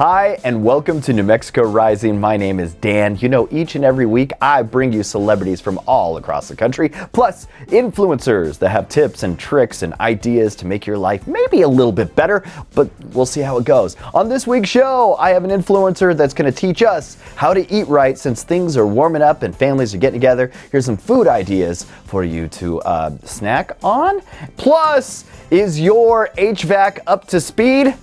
Hi, and welcome to New Mexico Rising. My name is Dan. You know, each and every week I bring you celebrities from all across the country, plus influencers that have tips and tricks and ideas to make your life maybe a little bit better, but we'll see how it goes. On this week's show, I have an influencer that's going to teach us how to eat right since things are warming up and families are getting together. Here's some food ideas for you to snack on. Plus, is your HVAC up to speed?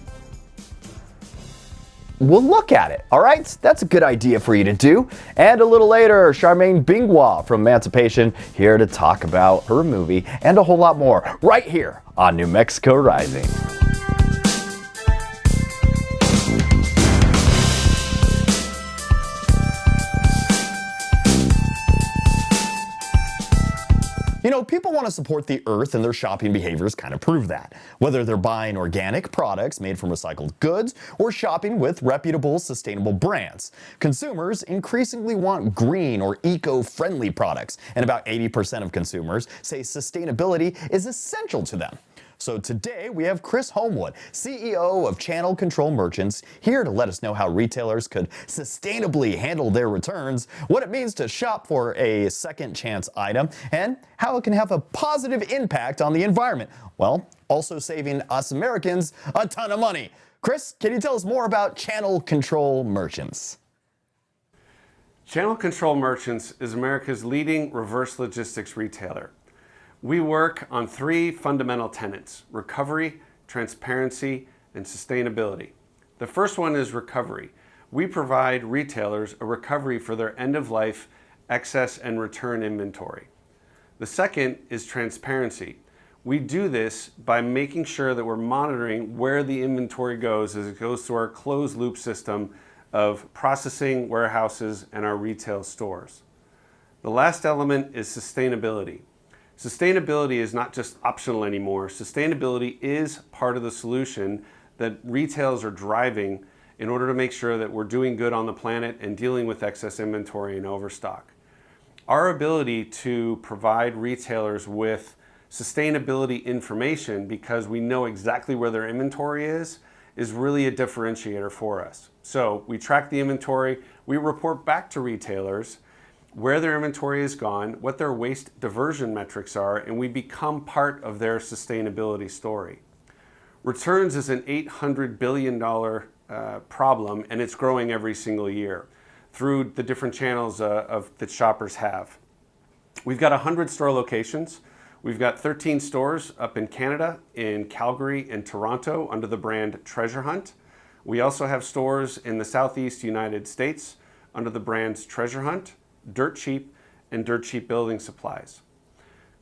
We'll look at it, all right? That's a good idea for you to do. And a little later, Charmaine Bingwa from Emancipation here to talk about her movie and a whole lot more right here on New Mexico Rising. You know, people want to support the earth, and their shopping behaviors kind of prove that. Whether they're buying organic products made from recycled goods or shopping with reputable, sustainable brands. Consumers increasingly want green or eco-friendly products, and about 80% of consumers say sustainability is essential to them. So today we have Chris Homewood, CEO of Channel Control Merchants, here to let us know how retailers could sustainably handle their returns, what it means to shop for a second chance item, and how it can have a positive impact on the environment, while also saving us Americans a ton of money. Chris, can you tell us more about Channel Control Merchants? Channel Control Merchants is America's leading reverse logistics retailer. We work on three fundamental tenets: recovery, transparency, and sustainability. The first one is recovery. We provide retailers a recovery for their end-of-life excess and return inventory. The second is transparency. We do this by making sure that we're monitoring where the inventory goes as it goes through our closed-loop system of processing, warehouses, and our retail stores. The last element is sustainability. Sustainability is not just optional anymore. Sustainability is part of the solution that retailers are driving in order to make sure that we're doing good on the planet and dealing with excess inventory and overstock. Our ability to provide retailers with sustainability information, because we know exactly where their inventory is really a differentiator for us. So we track the inventory, we report back to retailers where their inventory is gone, what their waste diversion metrics are, and we become part of their sustainability story. Returns is an $800 billion problem, and it's growing every single year through the different channels that shoppers have. We've got 100 store locations. We've got 13 stores up in Canada, in Calgary and Toronto under the brand Treasure Hunt. We also have stores in the Southeast United States under the brands Treasure Hunt, Dirt Cheap, and Dirt Cheap Building Supplies.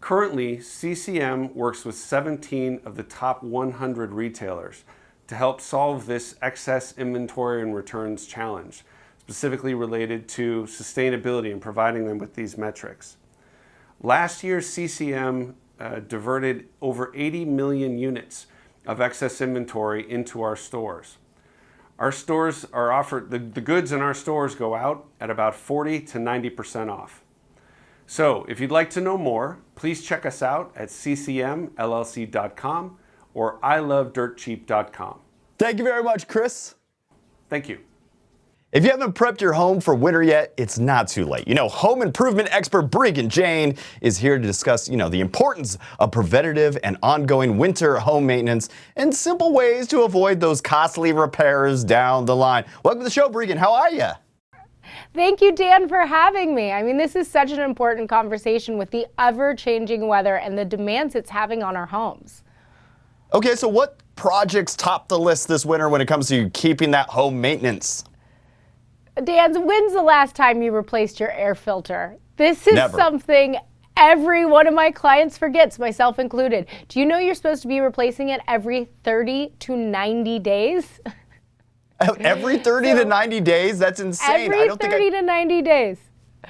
Currently, CCM works with 17 of the top 100 retailers to help solve this excess inventory and returns challenge, specifically related to sustainability and providing them with these metrics. Last year, CCM diverted over 80 million units of excess inventory into our stores. Our stores are offered, the goods in our stores go out at about 40 to 90% off. So if you'd like to know more, please check us out at ccmllc.com or ilovedirtcheap.com. Thank you very much, Chris. Thank you. If you haven't prepped your home for winter yet, it's not too late. You know, home improvement expert Breegan Jane is here to discuss, the importance of preventative and ongoing winter home maintenance and simple ways to avoid those costly repairs down the line. Welcome to the show, Breegan. How are you? Thank you, Dan, for having me. I mean, this is such an important conversation with the ever-changing weather and the demands it's having on our homes. Okay, so what projects top the list this winter when it comes to keeping that home maintenance? Dan, when's the last time you replaced your air filter? This is Never. Something every one of my clients forgets, myself included. Do you know you're supposed to be replacing it every 30 to 90 days? Every 30 to 90 days? That's insane. Every 30 to 90 days.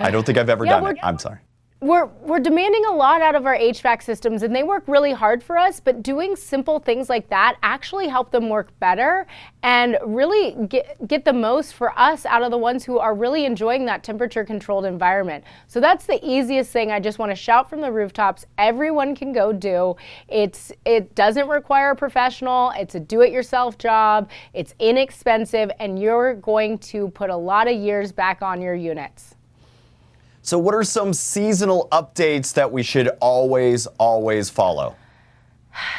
I don't think I've ever done it. I'm sorry. We're demanding a lot out of our HVAC systems, and they work really hard for us, but doing simple things like that actually help them work better and really get the most for us out of the ones who are really enjoying that temperature controlled environment. So that's the easiest thing I just want to shout from the rooftops. Everyone can go do. It doesn't require a professional. It's a do-it-yourself job. It's inexpensive, and you're going to put a lot of years back on your units. So what are some seasonal updates that we should always follow?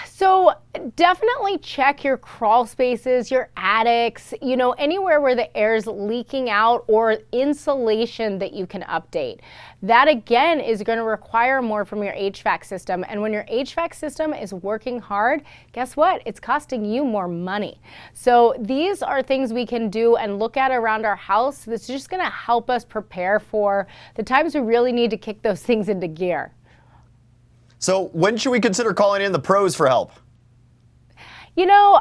So definitely check your crawl spaces, your attics, anywhere where the air's leaking out, or insulation that you can update. That again is going to require more from your HVAC system. And when your HVAC system is working hard, guess what? It's costing you more money. So these are things we can do and look at around our house that's just going to help us prepare for the times we really need to kick those things into gear. So when should we consider calling in the pros for help?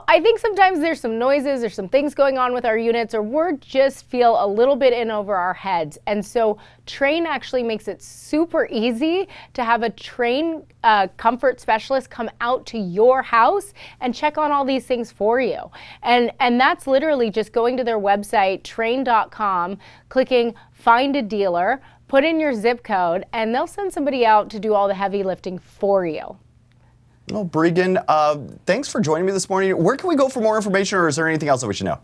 I think sometimes there's some noises or some things going on with our units, or we just feel a little bit in over our heads. And so Trane actually makes it super easy to have a Trane comfort specialist come out to your house and check on all these things for you. And that's literally just going to their website, trane.com, clicking find a dealer, put in your zip code, and they'll send somebody out to do all the heavy lifting for you. Well, Breegan, thanks for joining me this morning. Where can we go for more information, or is there anything else that we should know?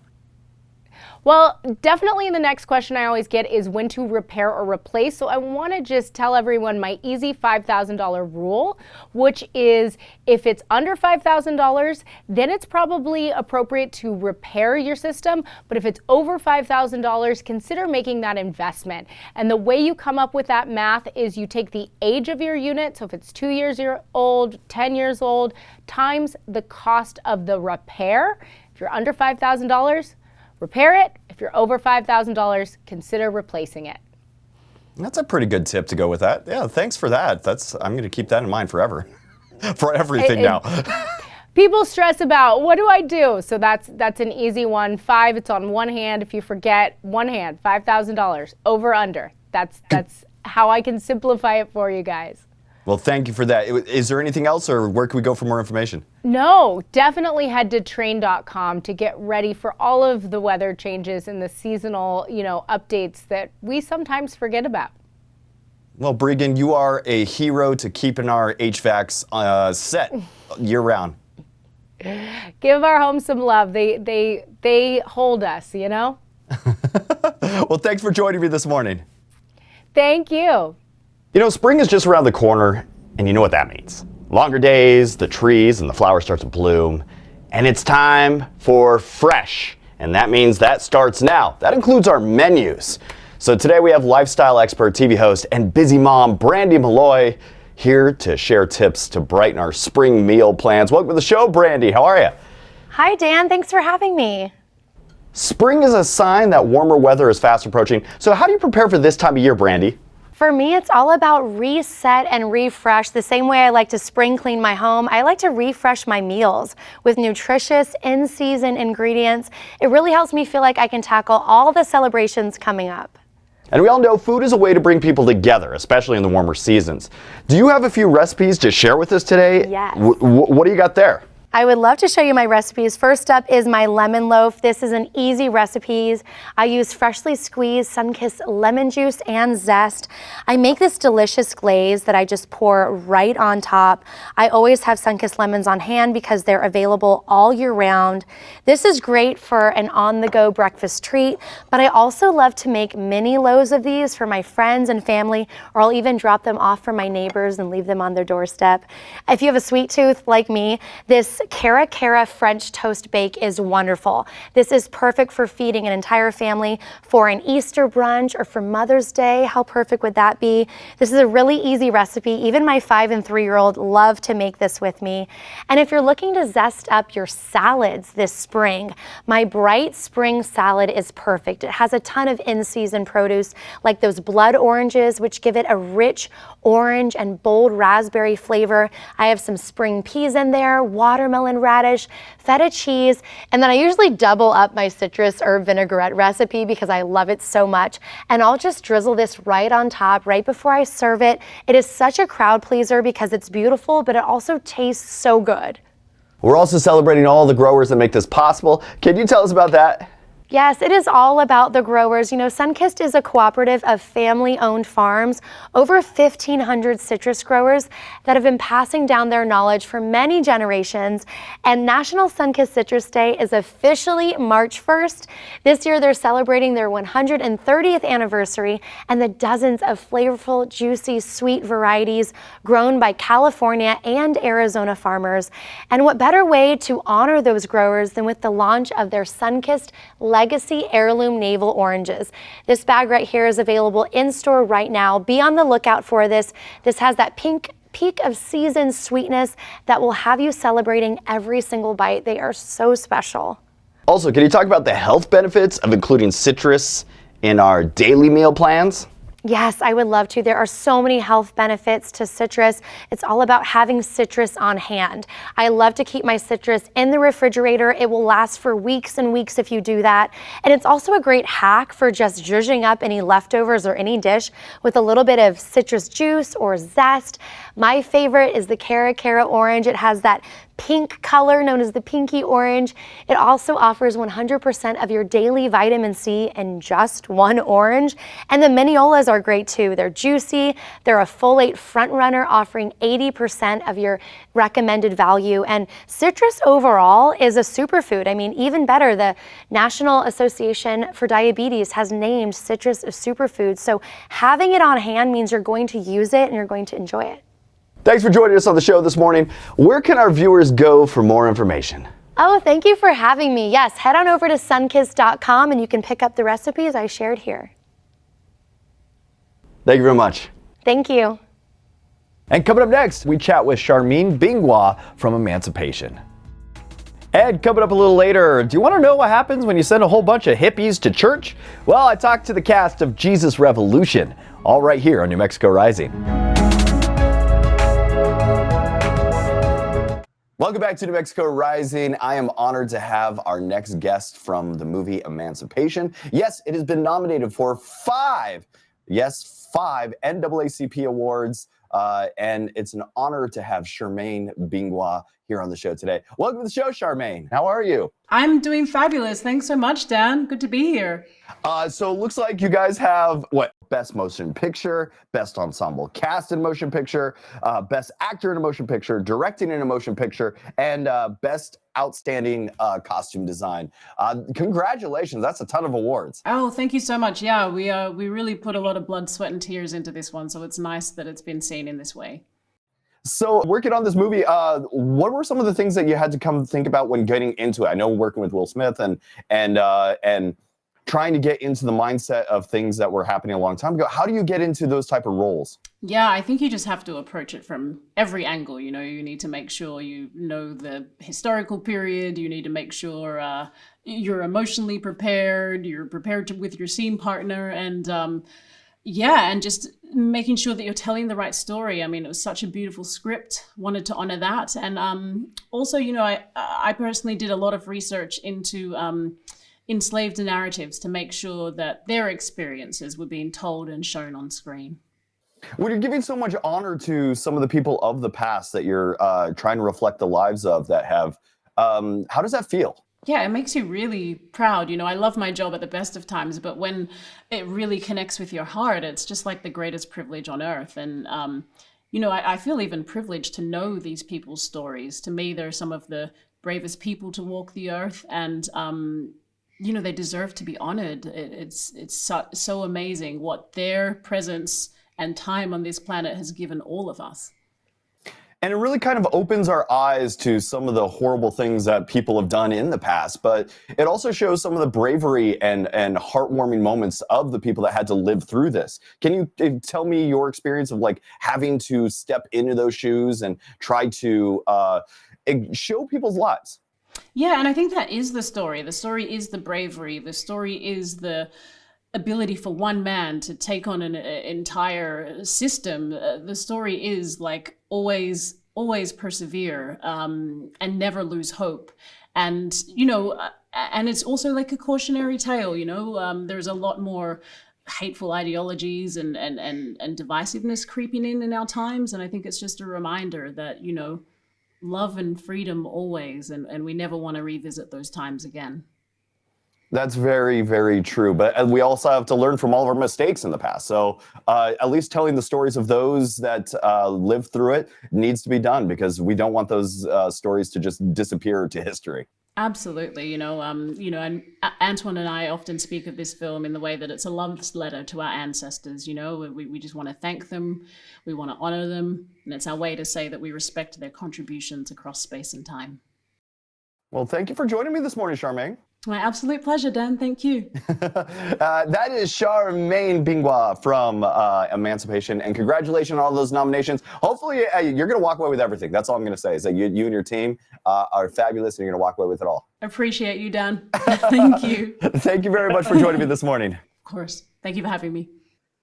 Well, definitely the next question I always get is when to repair or replace. So I want to just tell everyone my easy $5,000 rule, which is if it's under $5,000, then it's probably appropriate to repair your system. But if it's over $5,000, consider making that investment. And the way you come up with that math is you take the age of your unit. So if it's 2 years old, 10 years old, times the cost of the repair. If you're under $5,000, repair it. If you're over $5,000, consider replacing it. That's a pretty good tip to go with that. Yeah, thanks for that. I'm going to keep that in mind forever, for everything now. People stress about, what do I do? So that's an easy one. 5, it's on one hand. If you forget, one hand, $5,000, over, under. That's how I can simplify it for you guys. Well, thank you for that. Is there anything else, or where can we go for more information? No, definitely head to trane.com to get ready for all of the weather changes and the seasonal, updates that we sometimes forget about. Well, Breegan, you are a hero to keeping our HVACs set year round. Give our home some love. They hold us, Well, thanks for joining me this morning. Thank you. Spring is just around the corner, and you know what that means. Longer days, the trees and the flowers start to bloom, and it's time for fresh. And that means that starts now. That includes our menus. So today we have lifestyle expert, TV host, and busy mom, Brandi Milloy, here to share tips to brighten our spring meal plans. Welcome to the show, Brandi. How are you? Hi, Dan. Thanks for having me. Spring is a sign that warmer weather is fast approaching. So how do you prepare for this time of year, Brandi? For me, it's all about reset and refresh. The same way I like to spring clean my home, I like to refresh my meals with nutritious, in-season ingredients. It really helps me feel like I can tackle all the celebrations coming up. And we all know food is a way to bring people together, especially in the warmer seasons. Do you have a few recipes to share with us today? Yes. What do you got there? I would love to show you my recipes. First up is my lemon loaf. This is an easy recipe. I use freshly squeezed Sunkist lemon juice and zest. I make this delicious glaze that I just pour right on top. I always have Sunkist lemons on hand because they're available all year round. This is great for an on-the-go breakfast treat, but I also love to make mini loaves of these for my friends and family, or I'll even drop them off for my neighbors and leave them on their doorstep. If you have a sweet tooth like me, this Cara French toast bake is wonderful. This is perfect for feeding an entire family for an Easter brunch or for Mother's Day. How perfect would that be? This is a really easy recipe. Even my 5- and 3-year-old love to make this with me. And if you're looking to zest up your salads this spring, my bright spring salad is perfect. It has a ton of in-season produce like those blood oranges, which give it a rich orange and bold raspberry flavor. I have some spring peas in there, watermelon, watermelon radish, feta cheese, and then I usually double up my citrus herb vinaigrette recipe because I love it so much. And I'll just drizzle this right on top right before I serve it. It is such a crowd pleaser because it's beautiful, but it also tastes so good. We're also celebrating all the growers that make this possible. Can you tell us about that? Yes, it is all about the growers. You know, Sunkist is a cooperative of family-owned farms, over 1,500 citrus growers that have been passing down their knowledge for many generations. And National Sunkist Citrus Day is officially March 1st. This year, they're celebrating their 130th anniversary and the dozens of flavorful, juicy, sweet varieties grown by California and Arizona farmers. And what better way to honor those growers than with the launch of their Sunkist Legacy Heirloom Navel Oranges. This bag right here is available in store right now. Be on the lookout for this. This has that peak of season sweetness that will have you celebrating every single bite. They are so special. Also, can you talk about the health benefits of including citrus in our daily meal plans? Yes, I would love to. There are so many health benefits to citrus. It's all about having citrus on hand. I love to keep my citrus in the refrigerator. It will last for weeks and weeks if you do that. And it's also a great hack for just zhuzhing up any leftovers or any dish with a little bit of citrus juice or zest. My favorite is the Cara Cara orange. It has that pink color known as the pinky orange. It also offers 100% of your daily vitamin C in just one orange. And the Miniolas are great too. They're juicy. They're a folate front runner offering 80% of your recommended value. And citrus overall is a superfood. I mean, even better, the National Association for Diabetes has named citrus a superfood. So having it on hand means you're going to use it and you're going to enjoy it. Thanks for joining us on the show this morning. Where can our viewers go for more information? Oh, thank you for having me. Yes, head on over to sunkist.com and you can pick up the recipes I shared here. Thank you very much. Thank you. And coming up next, we chat with Charmaine Bingwa from Emancipation. And coming up a little later, do you want to know what happens when you send a whole bunch of hippies to church? Well, I talked to the cast of Jesus Revolution, all right here on New Mexico Rising. Welcome back to New Mexico Rising. I am honored to have our next guest from the movie Emancipation. Yes, it has been nominated for five NAACP awards, and it's an honor to have Charmaine Bingwa here on the show today. Welcome to the show, Charmaine. How are you? I'm doing fabulous. Thanks so much, Dan. Good to be here. So it looks like you guys have, Best Motion Picture, Best Ensemble Cast in Motion Picture, Best Actor in a Motion Picture, Directing in a Motion Picture, and Best Outstanding Costume Design. Congratulations, that's a ton of awards. Oh, thank you so much. Yeah, we really put a lot of blood, sweat, and tears into this one, so it's nice that it's been seen in this way. So working on this movie, what were some of the things that you had to come think about when getting into it? I know working with Will Smith and trying to get into the mindset of things that were happening a long time ago. How do you get into those type of roles? Yeah, I think you just have to approach it from every angle. You know, you need to make sure you know the historical period. You need to make sure you're emotionally prepared. You're prepared with your scene partner, and and just making sure that you're telling the right story. I mean, it was such a beautiful script. Wanted to honor that, and also, you know, I personally did a lot of research into enslaved narratives to make sure that their experiences were being told and shown on screen. When you're giving so much honor to some of the people of the past that you're trying to reflect the lives of that have, how does that feel? Yeah, it makes you really proud. You know, I love my job at the best of times, but when it really connects with your heart, it's just like the greatest privilege on earth. And, you know, I feel even privileged to know these people's stories. To me, they're some of the bravest people to walk the earth, and you know, they deserve to be honored. It's so amazing what their presence and time on this planet has given all of us. And it really kind of opens our eyes to some of the horrible things that people have done in the past, but it also shows some of the bravery and heartwarming moments of the people that had to live through this. Can you tell me your experience of like having to step into those shoes and try to show people's lives? Yeah, and I think that is the story. The story is the bravery. The story is the ability for one man to take on an entire system. The story is like always always persevere and never lose hope. And, and it's also like a cautionary tale, there's a lot more hateful ideologies and divisiveness creeping in our times. And I think it's just a reminder that, love and freedom always, and we never want to revisit those times again. That's very, very true. But we also have to learn from all of our mistakes in the past. So at least telling the stories of those that lived through it needs to be done, because we don't want those stories to just disappear to history. Absolutely. And Antoine and I often speak of this film in the way that it's a love letter to our ancestors. We just want to thank them. We want to honor them. And it's our way to say that we respect their contributions across space and time. Well, thank you for joining me this morning, Charmaine. My absolute pleasure, Dan. Thank you. That is Charmaine Bingwa from Emancipation, and congratulations on all those nominations. Hopefully, you're going to walk away with everything. That's all I'm going to say, is that you and your team are fabulous, and you're going to walk away with it all. Appreciate you, Dan. Thank you. Thank you very much for joining me this morning. Of course. Thank you for having me.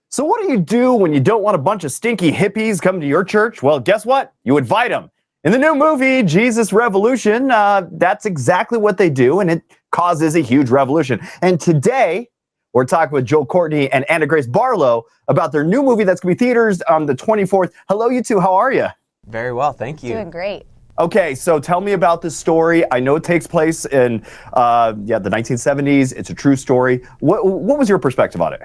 So what do you do when you don't want a bunch of stinky hippies coming to your church? Well, guess what? You invite them. In the new movie, Jesus Revolution, that's exactly what they do, and it causes a huge revolution. And today, we're talking with Joel Courtney and Anna Grace Barlow about their new movie that's going to be theaters on the 24th. Hello, you two. How are you? Very well, thank you. Doing great. Okay, so tell me about this story. I know it takes place in the 1970s. It's a true story. What was your perspective on it?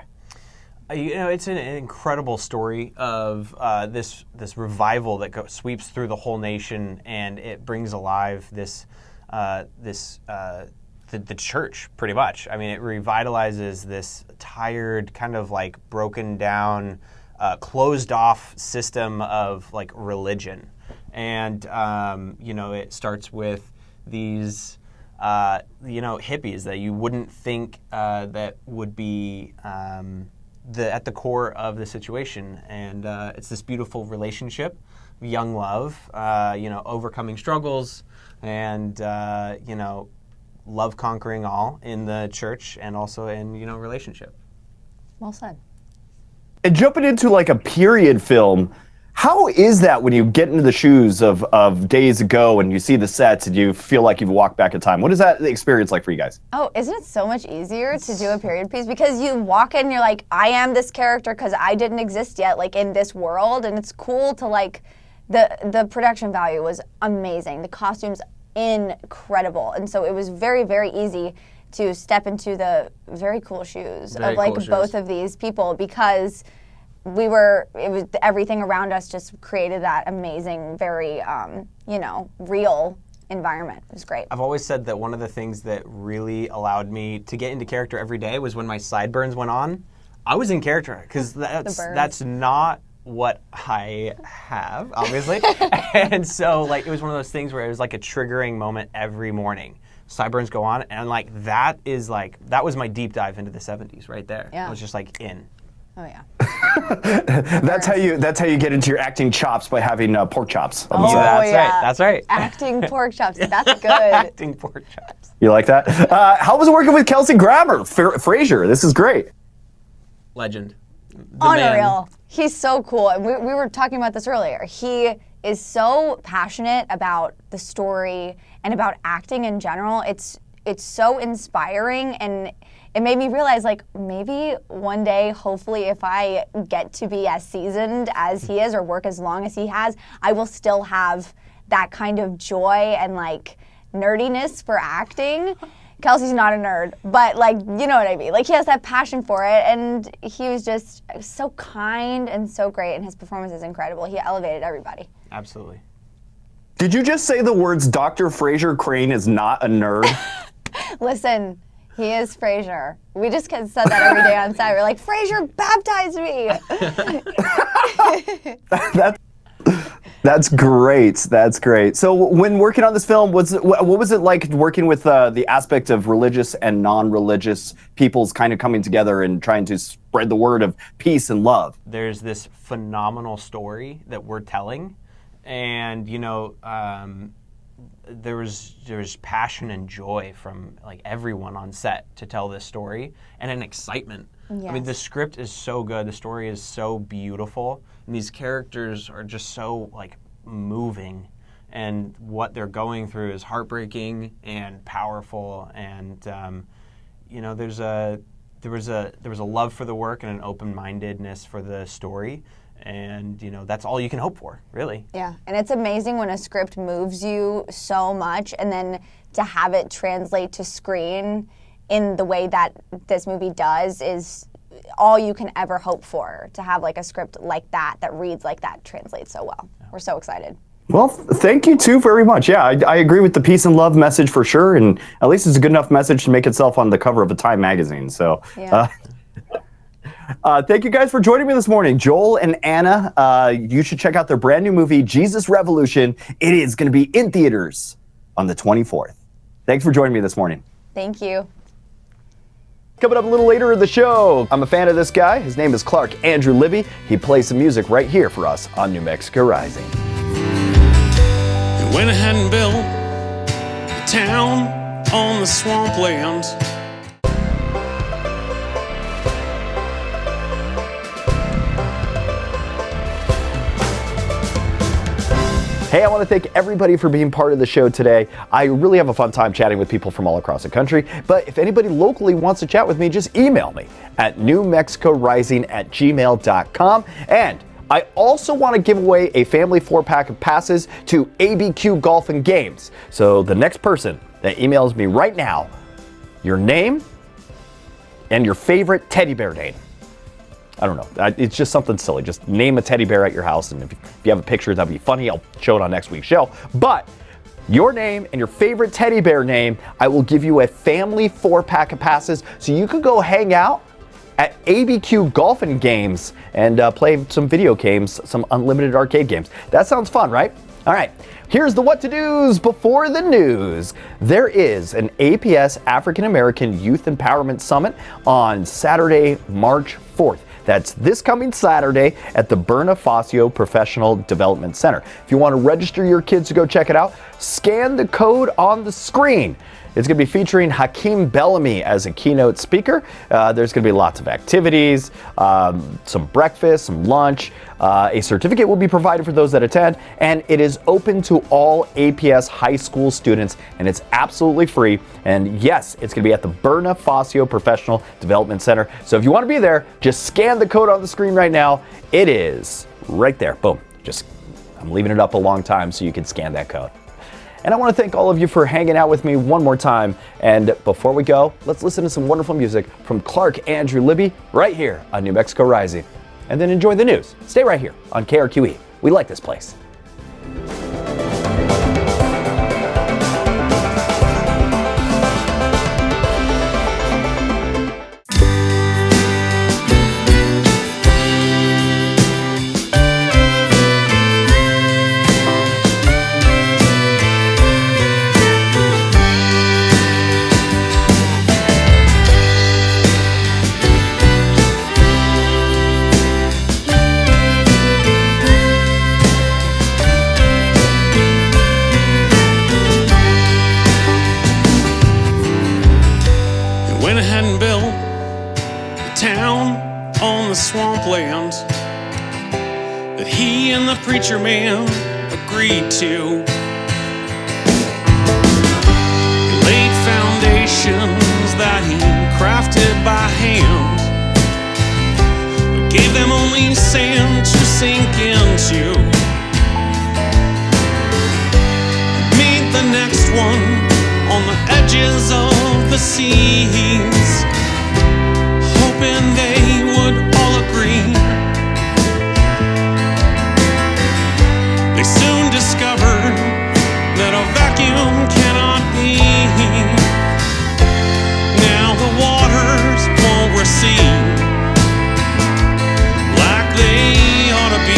It's an incredible story of this revival that sweeps through the whole nation, and it brings alive the church, pretty much. I mean, it revitalizes this tired, kind of like broken down, closed off system of like religion, and it starts with these hippies that you wouldn't think that would be at the core of the situation, and it's this beautiful relationship, young love, overcoming struggles, and love conquering all in the church and also in relationship. Well said. And jumping into like a period film, how is that when you get into the shoes of days ago and you see the sets and you feel like you've walked back in time? What is that experience like for you guys? Oh, isn't it so much easier to do a period piece? Because you walk in and you're like, I am this character because I didn't exist yet, like in this world. And it's cool to like, the production value was amazing. The costumes, incredible. And so it was very, very easy to step into the very cool shoes of like both of these people, because everything around us just created that amazing, very, real environment. It was great. I've always said that one of the things that really allowed me to get into character every day was when my sideburns went on. I was in character, because that's not what I have, obviously. And so like it was one of those things where it was like a triggering moment every morning. Sideburns go on, and like that was my deep dive into the 70s right there. Yeah. I was just like in. Oh yeah. That's how you get into your acting chops, by having pork chops. That's right. Acting pork chops. That's good. Acting pork chops. You like that? How was it working with Kelsey Grammer, Frasier? This is great. Legend. Unreal. He's so cool. And we were talking about this earlier. He is so passionate about the story and about acting in general. It's so inspiring, and it made me realize, like, maybe one day, hopefully, if I get to be as seasoned as he is or work as long as he has, I will still have that kind of joy and, like, nerdiness for acting. Kelsey's not a nerd, but, like, you know what I mean. Like, he has that passion for it, and he was just so kind and so great, and his performance is incredible. He elevated everybody. Absolutely. Did you just say the words Dr. Frasier Crane is not a nerd? Listen, he is Frasier. We just said that every day on set. We're like, Frasier baptized me. That's great. That's great. So when working on this film, what was it like working with the aspect of religious and non-religious peoples kind of coming together and trying to spread the word of peace and love? There's this phenomenal story that we're telling, and there was passion and joy from like everyone on set to tell this story, and an excitement. Yes. I mean, the script is so good, the story is so beautiful, and these characters are just so like moving, and what they're going through is heartbreaking and powerful. And you know, there was a love for the work and an open-mindedness for the story. And, you know, that's all you can hope for, really. Yeah, and it's amazing when a script moves you so much, and then to have it translate to screen in the way that this movie does is all you can ever hope for. To have like a script like that reads like that translates so well. Yeah. We're so excited. Well, thank you two very much. Yeah, I agree with the peace and love message for sure, and at least it's a good enough message to make itself on the cover of a Time magazine. So. Yeah. Thank you guys for joining me this morning. Joel and Anna, you should check out their brand new movie, Jesus Revolution. It is going to be in theaters on the 24th. Thanks for joining me this morning. Thank you. Coming up a little later in the show, I'm a fan of this guy. His name is Clark Andrew Libbey. He plays some music right here for us on New Mexico Rising. He went ahead and built a town on the swampland. Hey, I want to thank everybody for being part of the show today. I really have a fun time chatting with people from all across the country, but if anybody locally wants to chat with me, just email me at newmexicorising@gmail.com. And I also want to give away a family 4-pack of passes to ABQ Golf and Games. So the next person that emails me right now, your name and your favorite teddy bear name. I don't know. It's just something silly. Just name a teddy bear at your house, and if you have a picture, that'd be funny. I'll show it on next week's show. But your name and your favorite teddy bear name, I will give you a family 4-pack of passes so you can go hang out at ABQ Golf and Games and play some video games, some unlimited arcade games. That sounds fun, right? All right. Here's the what to do's before the news. There is an APS African American Youth Empowerment Summit on Saturday, March 4th. That's this coming Saturday at the Bonifacio Professional Development Center. If you want to register your kids to go check it out, scan the code on the screen. It's going to be featuring Hakeem Bellamy as a keynote speaker. There's going to be lots of activities, some breakfast, some lunch. A certificate will be provided for those that attend, and it is open to all APS high school students, and it's absolutely free. And yes, it's going to be at the Bonifacio Professional Development Center. So if you want to be there, just scan the code on the screen right now. It is right there. Boom. I'm leaving it up a long time so you can scan that code. And I want to thank all of you for hanging out with me one more time. And before we go, let's listen to some wonderful music from Clark Andrew Libbey right here on New Mexico Rising. And then enjoy the news. Stay right here on KRQE. We like this place. Swampland that he and the preacher man agreed to. He laid foundations that he crafted by hand, but gave them only sand to sink into. Made the next one on the edges of the seas, hoping they would all agree. They soon discovered that a vacuum cannot be. Now the waters won't recede like they ought to be.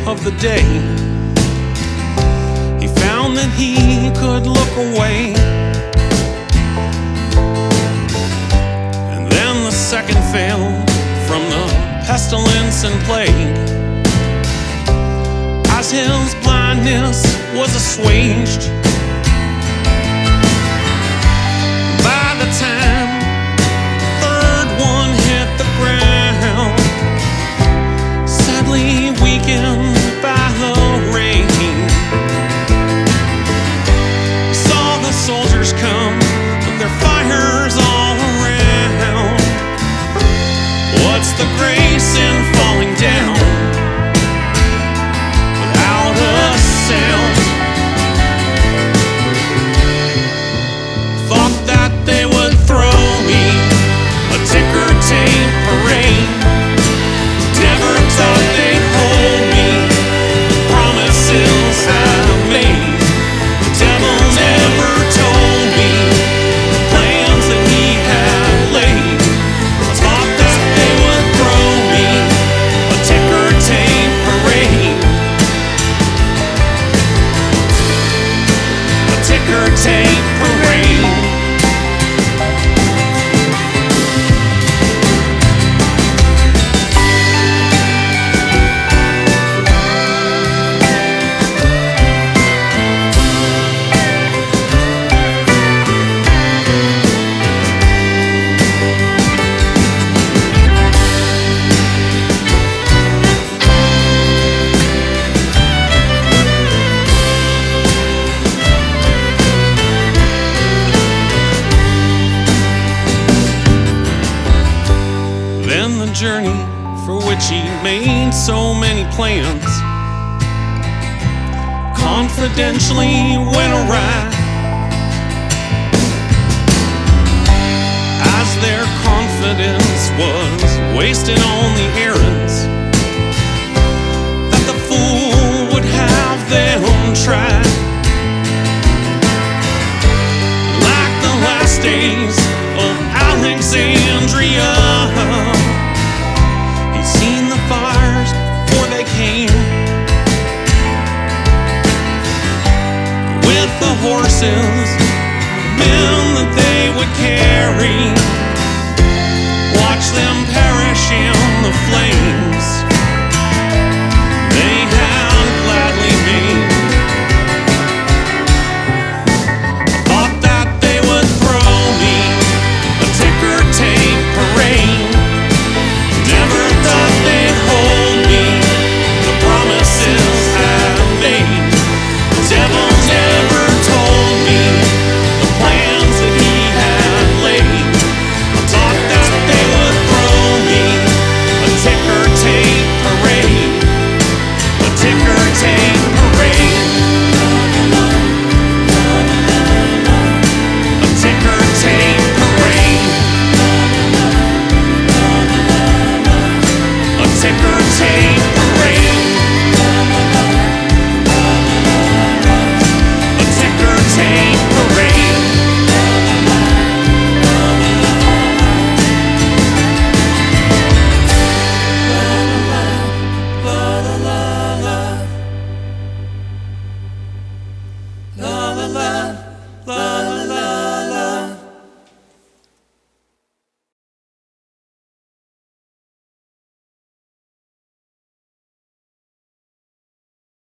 Of the day, he found that he could look away. found from the pestilence and plague. As his blindness was assuaged, by the time the third one hit the ground, sadly weakened by the rain, he saw the soldiers come with their fires all around. What's the grace in falling down without a sound? Thought that they would throw me a ticker tape parade. Never thought they'd hold me with promises I made. The devil never told me the plans that he had laid. I thought that they would throw me a ticker tape parade. A ticker tape parade. Then the journey for which he made so many plans confidentially went awry, as their confidence was wasted on the errands that the fool would have them try. Like the last days of Alexandria, he'd seen the fires before they came, with the horses